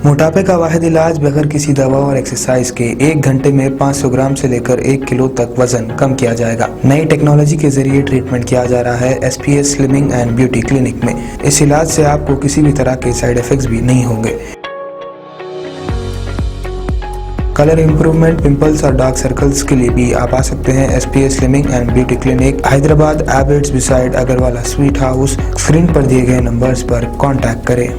मोटापे का वाहिद इलाज बगैर किसी दवा और एक्सरसाइज के 1 घंटे में 500 ग्राम से लेकर 1 किलो तक वजन कम किया जाएगा। नई टेक्नोलॉजी के जरिए ट्रीटमेंट किया जा रहा है SPS slimming and beauty clinic में। इस इलाज से आपको किसी भी तरह के साइड इफेक्ट्स भी नहीं होंगे। कलर इंप्रूवमेंट, पिंपल्स और डार्क सर्कल्स के लिए भी आप आ सकते हैं SPS slimming and beauty clinic, Hyderabad, एबर्ट्स beside Agarwala sweet house. Screen पर दिए गए नंबर्स पर कॉन्टैक्ट करें।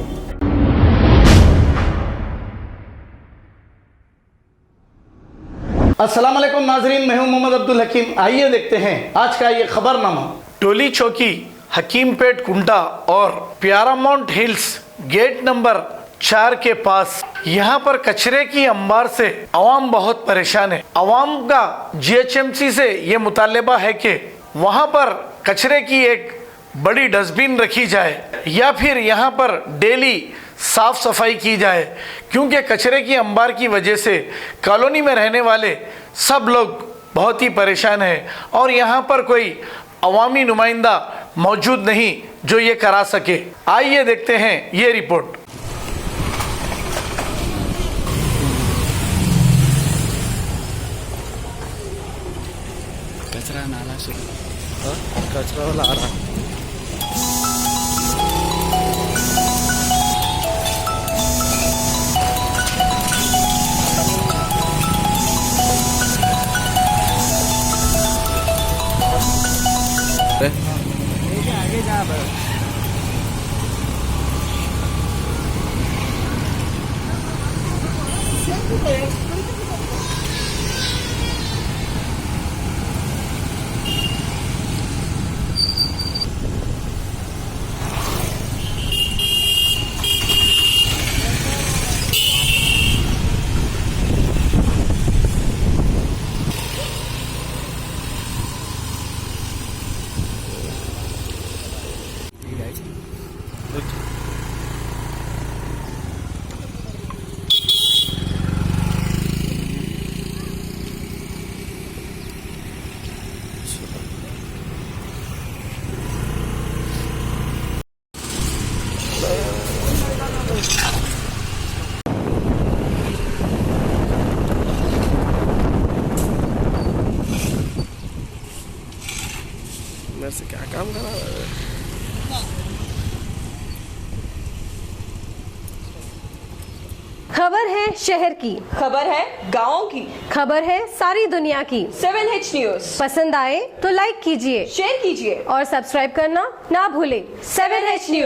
अस्सलाम वालेकुम नाजरीन, मैं हूं मोहम्मद अब्दुल हकीम। आइए देखते हैं आज का ये खबरनामा। टोली चौकी, हकीमपेट कुंटा और प्यारामाउंट हिल्स गेट नंबर 4 के पास यहाँ पर कचरे की अंबार से अवाम बहुत परेशान है। अवाम का GHMC से ये मुतालबा है कि वहाँ पर कचरे की एक बड़ी डस्टबिन रखी जाए या फिर यहाँ पर डेली साफ सफाई की जाए, क्योंकि कचरे की अंबार की वजह से कॉलोनी में रहने वाले सब लोग बहुत ही परेशान हैं और यहाँ पर कोई अवामी नुमाइंदा मौजूद नहीं जो ये करा सके। आइए देखते हैं ये रिपोर्ट। कचरा नाला से कचरा वाला आ रहा। आगे जा मेरे से क्या काम करा रहा है? खबर है शहर की, खबर है गाँव की, खबर है सारी दुनिया की। 7H न्यूज पसंद आए तो लाइक कीजिए, शेयर कीजिए और सब्सक्राइब करना ना भूलें। 7H news.